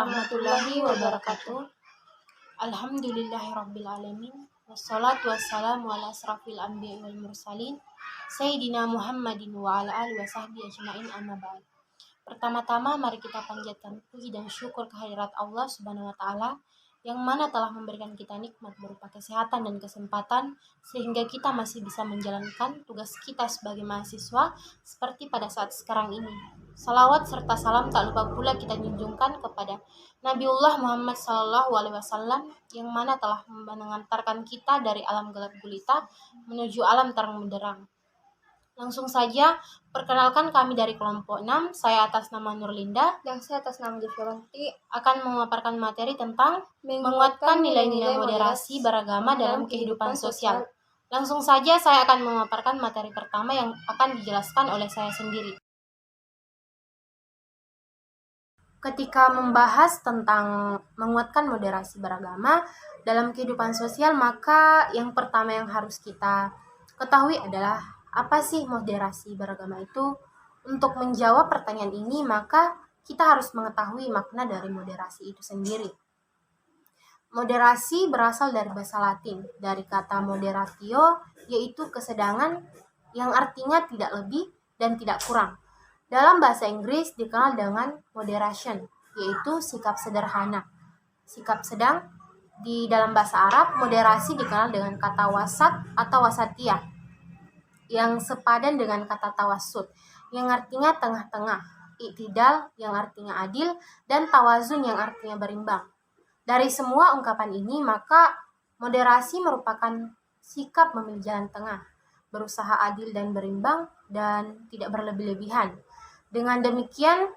warahmatullahi wabarakatuh. Alhamdulillahirrabbilalamin. Wassalatu wassalamu ala asrafil anbiya wal mursalin Sayyidina Muhammadin wa ala alihi wa sahbihi ajma'in, amma ba'd. Pertama-tama mari kita panjatkan puji dan syukur kehadirat Allah Subhanahu wa taala yang mana telah memberikan kita nikmat berupa kesehatan dan kesempatan sehingga kita masih bisa menjalankan tugas kita sebagai mahasiswa seperti pada saat sekarang ini. Salawat serta salam tak lupa pula kita junjungkan kepada Nabiullah Muhammad SAW yang mana telah mengantarkan kita dari alam gelap gulita menuju alam terang benderang. Langsung saja, perkenalkan kami dari kelompok 6, saya atas nama Nurlinda dan saya atas nama Gifronti akan memaparkan materi tentang menguatkan nilai-nilai moderasi beragama dalam kehidupan sosial. Langsung saja saya akan memaparkan materi pertama yang akan dijelaskan oleh saya sendiri. Ketika membahas tentang menguatkan moderasi beragama dalam kehidupan sosial, maka yang pertama yang harus kita ketahui adalah apa sih moderasi beragama itu? Untuk menjawab pertanyaan ini, maka kita harus mengetahui makna dari moderasi itu sendiri. Moderasi berasal dari bahasa Latin, dari kata moderatio, yaitu kesedangan yang artinya tidak lebih dan tidak kurang. Dalam bahasa Inggris dikenal dengan moderation, yaitu sikap sederhana, sikap sedang. Di dalam bahasa Arab, moderasi dikenal dengan kata wasat atau wasatiyah, yang sepadan dengan kata tawassut, yang artinya tengah-tengah, iktidal yang artinya adil, dan tawazun yang artinya berimbang. Dari semua ungkapan ini, maka moderasi merupakan sikap memilih jalan tengah, berusaha adil dan berimbang, dan tidak berlebih-lebihan. Dengan demikian,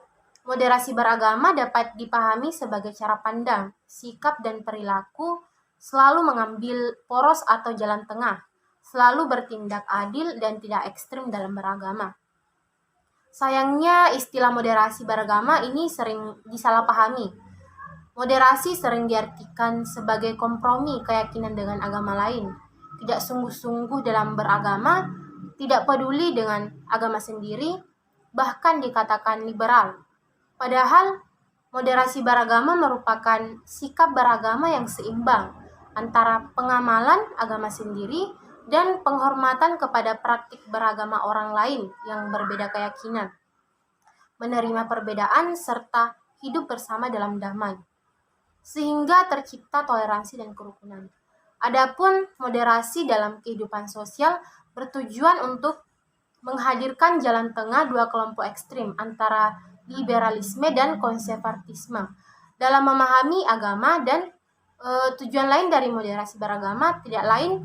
moderasi beragama dapat dipahami sebagai cara pandang, sikap dan perilaku selalu mengambil poros atau jalan tengah, selalu bertindak adil dan tidak ekstrim dalam beragama. Sayangnya istilah moderasi beragama ini sering disalahpahami. Moderasi sering diartikan sebagai kompromi keyakinan dengan agama lain, tidak sungguh-sungguh dalam beragama, tidak peduli dengan agama sendiri, bahkan dikatakan liberal. Padahal moderasi beragama merupakan sikap beragama yang seimbang antara pengamalan agama sendiri dan penghormatan kepada praktik beragama orang lain yang berbeda keyakinan, menerima perbedaan serta hidup bersama dalam damai, sehingga tercipta toleransi dan kerukunan. Adapun moderasi dalam kehidupan sosial bertujuan untuk menghadirkan jalan tengah dua kelompok ekstrim antara liberalisme dan konservatisme dalam memahami agama, dan tujuan lain dari moderasi beragama tidak lain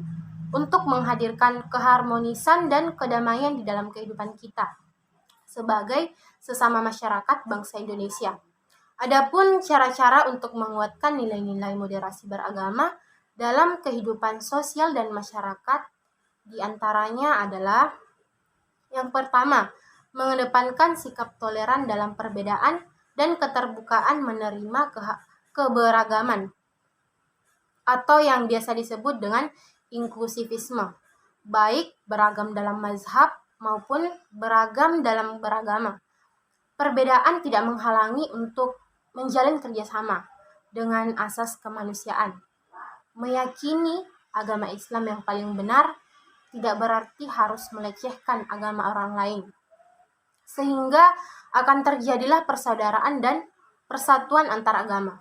untuk menghadirkan keharmonisan dan kedamaian di dalam kehidupan kita sebagai sesama masyarakat bangsa Indonesia. Adapun cara-cara untuk menguatkan nilai-nilai moderasi beragama dalam kehidupan sosial dan masyarakat diantaranya adalah yang pertama, mengedepankan sikap toleran dalam perbedaan dan keterbukaan menerima keberagaman atau yang biasa disebut dengan inklusivisme, baik beragam dalam mazhab maupun beragam dalam beragama. Perbedaan tidak menghalangi untuk menjalin kerjasama dengan asas kemanusiaan. Meyakini agama Islam yang paling benar tidak berarti harus melecehkan agama orang lain, sehingga akan terjadilah persaudaraan dan persatuan antar agama.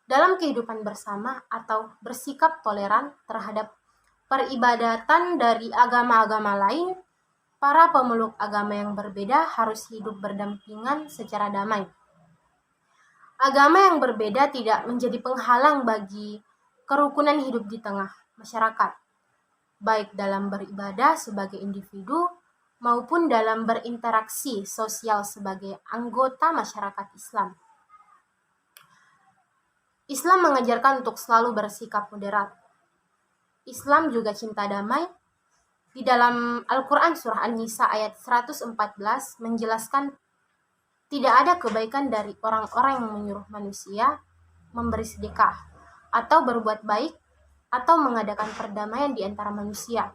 Dalam kehidupan bersama atau bersikap toleran terhadap peribadatan dari agama-agama lain, para pemeluk agama yang berbeda harus hidup berdampingan secara damai. Agama yang berbeda tidak menjadi penghalang bagi kerukunan hidup di tengah masyarakat, baik dalam beribadah sebagai individu maupun dalam berinteraksi sosial sebagai anggota masyarakat Islam. Islam mengajarkan untuk selalu bersikap moderat. Islam juga cinta damai. Di dalam Al-Quran Surah An-Nisa ayat 114 menjelaskan tidak ada kebaikan dari orang-orang yang menyuruh manusia memberi sedekah atau berbuat baik atau mengadakan perdamaian di antara manusia.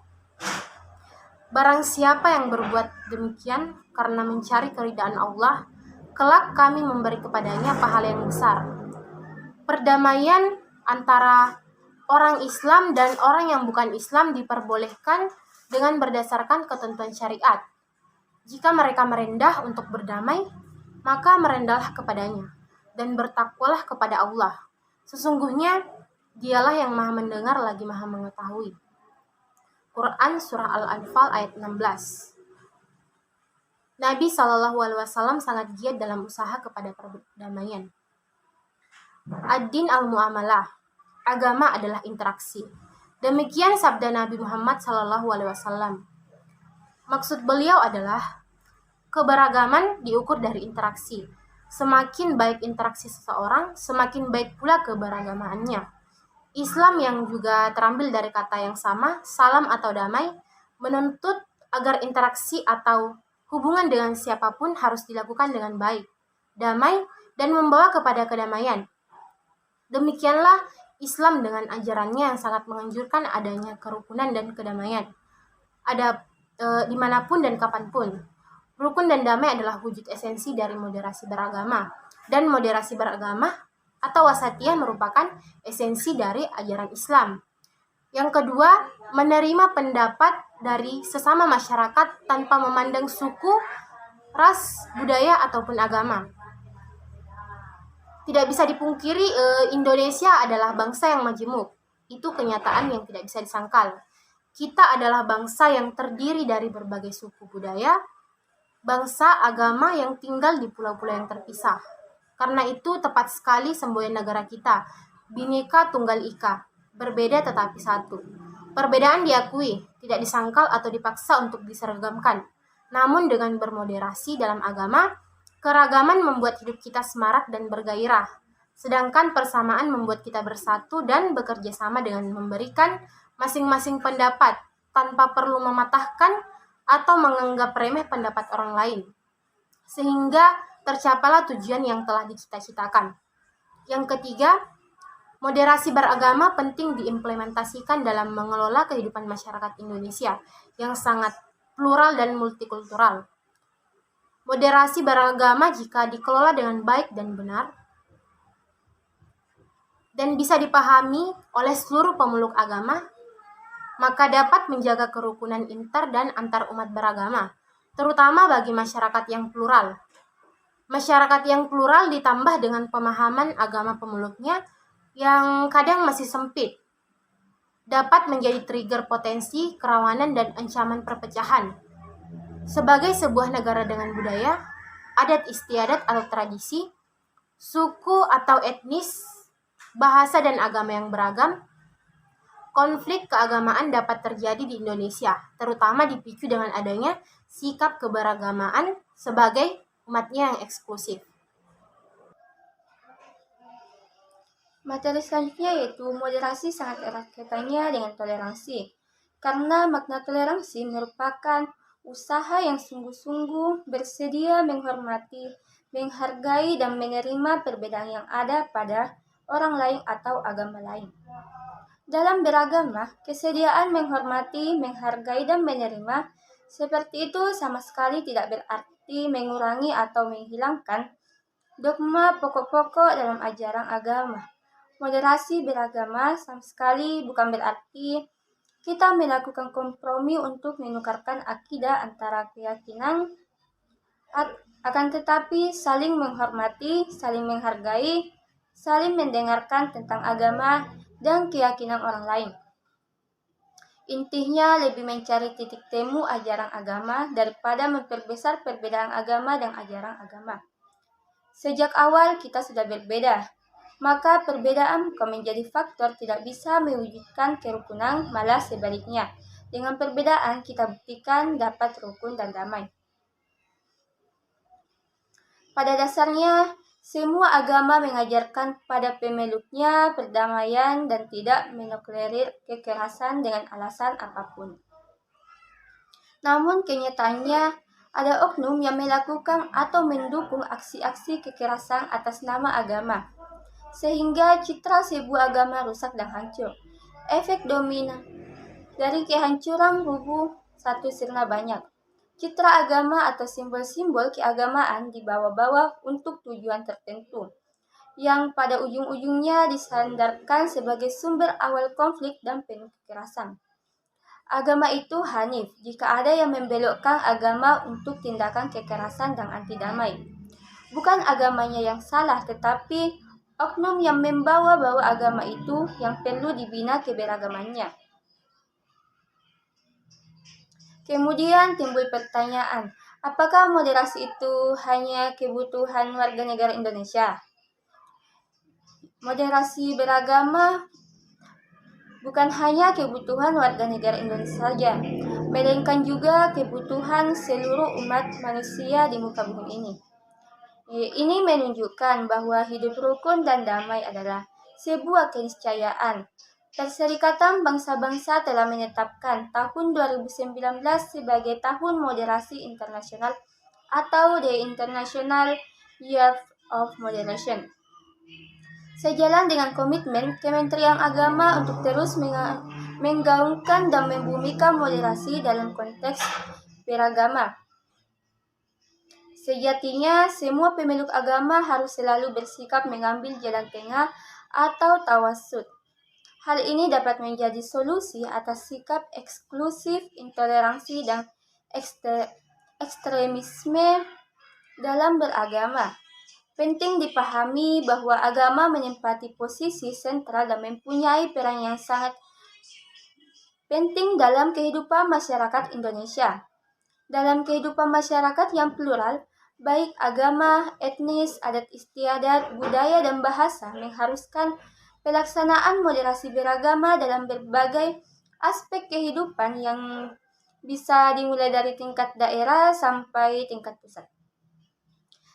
Barang siapa yang berbuat demikian karena mencari keridaan Allah, kelak kami memberi kepadanya pahala yang besar. Perdamaian antara orang Islam dan orang yang bukan Islam diperbolehkan dengan berdasarkan ketentuan syariat. Jika mereka merendah untuk berdamai, maka merendahlah kepadanya dan bertakwalah kepada Allah. Sesungguhnya Dialah yang Maha mendengar lagi Maha mengetahui. Quran Surah Al-Anfal ayat 16. Nabi SAW sangat giat dalam usaha kepada perdamaian. Ad-din al-mu'amalah. Agama adalah interaksi. Demikian sabda Nabi Muhammad SAW. Maksud beliau adalah keberagaman diukur dari interaksi. Semakin baik interaksi seseorang, semakin baik pula keberagamaannya. Islam yang juga terambil dari kata yang sama, salam atau damai, menuntut agar interaksi atau hubungan dengan siapapun harus dilakukan dengan baik, damai, dan membawa kepada kedamaian. Demikianlah Islam dengan ajarannya yang sangat menganjurkan adanya kerukunan dan kedamaian. Ada dimanapun dan kapanpun. Rukun dan damai adalah wujud esensi dari moderasi beragama. Dan moderasi beragama atau wasatiyah merupakan esensi dari ajaran Islam. Yang kedua, menerima pendapat dari sesama masyarakat tanpa memandang suku, ras, budaya, ataupun agama. Tidak bisa dipungkiri Indonesia adalah bangsa yang majemuk. Itu kenyataan yang tidak bisa disangkal. Kita adalah bangsa yang terdiri dari berbagai suku budaya, bangsa agama yang tinggal di pulau-pulau yang terpisah. Karena itu tepat sekali semboyan negara kita, Bhinneka Tunggal Ika, berbeda tetapi satu. Perbedaan diakui, tidak disangkal atau dipaksa untuk diseragamkan. Namun dengan bermoderasi dalam agama, keragaman membuat hidup kita semarak dan bergairah. Sedangkan persamaan membuat kita bersatu dan bekerja sama dengan memberikan masing-masing pendapat tanpa perlu mematahkan atau menganggap remeh pendapat orang lain. Sehingga tercapailah tujuan yang telah dicita-citakan. Yang ketiga, moderasi beragama penting diimplementasikan dalam mengelola kehidupan masyarakat Indonesia yang sangat plural dan multikultural. Moderasi beragama jika dikelola dengan baik dan benar dan bisa dipahami oleh seluruh pemeluk agama, maka dapat menjaga kerukunan inter dan antar umat beragama, terutama bagi masyarakat yang plural. Masyarakat yang plural ditambah dengan pemahaman agama pemeluknya yang kadang masih sempit, dapat menjadi trigger potensi, kerawanan, dan ancaman perpecahan. Sebagai sebuah negara dengan budaya, adat istiadat atau tradisi, suku atau etnis, bahasa dan agama yang beragam, konflik keagamaan dapat terjadi di Indonesia, terutama dipicu dengan adanya sikap keberagamaan sebagai umatnya yang eksklusif. Materi selanjutnya yaitu moderasi sangat erat kaitannya dengan toleransi. Karena makna toleransi merupakan usaha yang sungguh-sungguh bersedia menghormati, menghargai, dan menerima perbedaan yang ada pada orang lain atau agama lain. Dalam beragama, kesediaan menghormati, menghargai, dan menerima seperti itu sama sekali tidak berarti mengurangi atau menghilangkan dogma pokok-pokok dalam ajaran agama. Moderasi beragama sama sekali bukan berarti kita melakukan kompromi untuk menukarkan akidah antara keyakinan, akan tetapi saling menghormati, saling menghargai, saling mendengarkan tentang agama dan keyakinan orang lain. Intinya lebih mencari titik temu ajaran agama daripada memperbesar perbedaan agama dan ajaran agama. Sejak awal kita sudah berbeda, maka perbedaan bukan menjadi faktor tidak bisa mewujudkan kerukunan, malah sebaliknya. Dengan perbedaan kita buktikan dapat rukun dan damai. Pada dasarnya, semua agama mengajarkan pada pemeluknya perdamaian dan tidak mentolerir kekerasan dengan alasan apapun. Namun kenyataannya, ada oknum yang melakukan atau mendukung aksi-aksi kekerasan atas nama agama, sehingga citra sebuah agama rusak dan hancur. Efek domino dari kehancuran rubuh satu sirna banyak. Citra agama atau simbol-simbol keagamaan dibawa-bawa untuk tujuan tertentu, yang pada ujung-ujungnya disandarkan sebagai sumber awal konflik dan penuh kekerasan. Agama itu hanif jika ada yang membelokkan agama untuk tindakan kekerasan dan anti damai. Bukan agamanya yang salah, tetapi oknum yang membawa agama itu yang perlu dibina keberagamannya. Kemudian timbul pertanyaan, apakah moderasi itu hanya kebutuhan warga negara Indonesia? Moderasi beragama bukan hanya kebutuhan warga negara Indonesia saja, melainkan juga kebutuhan seluruh umat manusia di muka bumi ini. Ini menunjukkan bahwa hidup rukun dan damai adalah sebuah keniscayaan. Perserikatan Bangsa-Bangsa telah menetapkan tahun 2019 sebagai Tahun Moderasi Internasional atau The International Year of Moderation. Sejalan dengan komitmen Kementerian Agama untuk terus menggaungkan dan membumikan moderasi dalam konteks beragama. Sejatinya, semua pemeluk agama harus selalu bersikap mengambil jalan tengah atau tawasud. Hal ini dapat menjadi solusi atas sikap eksklusif, intoleransi, dan ekstremisme dalam beragama. Penting dipahami bahwa agama menempati posisi sentral dan mempunyai peran yang sangat penting dalam kehidupan masyarakat Indonesia. Dalam kehidupan masyarakat yang plural, baik agama, etnis, adat istiadat, budaya, dan bahasa mengharuskan pelaksanaan moderasi beragama dalam berbagai aspek kehidupan yang bisa dimulai dari tingkat daerah sampai tingkat pusat.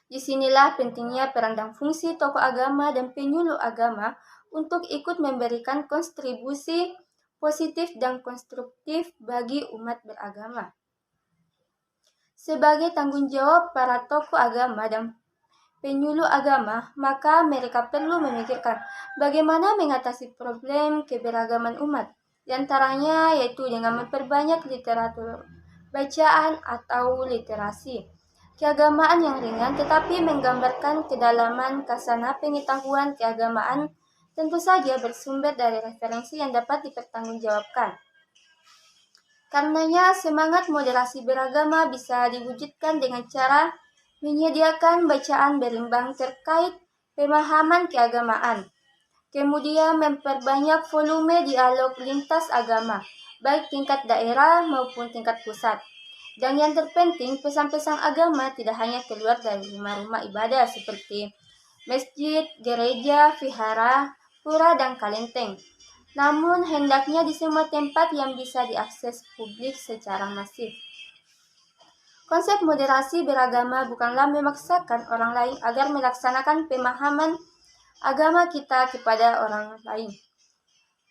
Disinilah pentingnya peran dan fungsi tokoh agama dan penyuluh agama untuk ikut memberikan kontribusi positif dan konstruktif bagi umat beragama. Sebagai tanggung jawab para tokoh agama dan penyuluh agama, maka mereka perlu memikirkan bagaimana mengatasi problem keberagaman umat, di antaranya yaitu dengan memperbanyak literatur bacaan atau literasi. Keagamaan yang ringan tetapi menggambarkan kedalaman kasana pengetahuan keagamaan tentu saja bersumber dari referensi yang dapat dipertanggungjawabkan. Karenanya, semangat moderasi beragama bisa diwujudkan dengan cara menyediakan bacaan berimbang terkait pemahaman keagamaan. Kemudian memperbanyak volume dialog lintas agama, baik tingkat daerah maupun tingkat pusat. Dan yang terpenting, pesan-pesan agama tidak hanya keluar dari rumah-rumah ibadah seperti masjid, gereja, vihara, pura, dan kalenteng. Namun, hendaknya di semua tempat yang bisa diakses publik secara masif. Konsep moderasi beragama bukanlah memaksakan orang lain agar melaksanakan pemahaman agama kita kepada orang lain.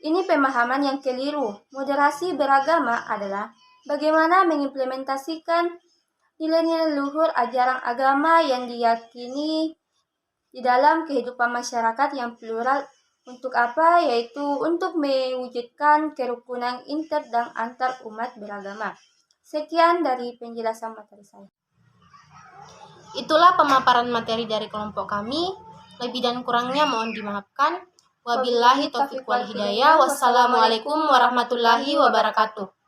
Ini pemahaman yang keliru. Moderasi beragama adalah bagaimana mengimplementasikan nilai-nilai luhur ajaran agama yang diyakini di dalam kehidupan masyarakat yang plural. Untuk apa? Yaitu untuk mewujudkan kerukunan inter dan antar umat beragama. Sekian dari penjelasan materi saya. Itulah pemaparan materi dari kelompok kami. Lebih dan kurangnya mohon dimaafkan. Wabillahi taufiq wal hidayah. Wassalamualaikum warahmatullahi wabarakatuh.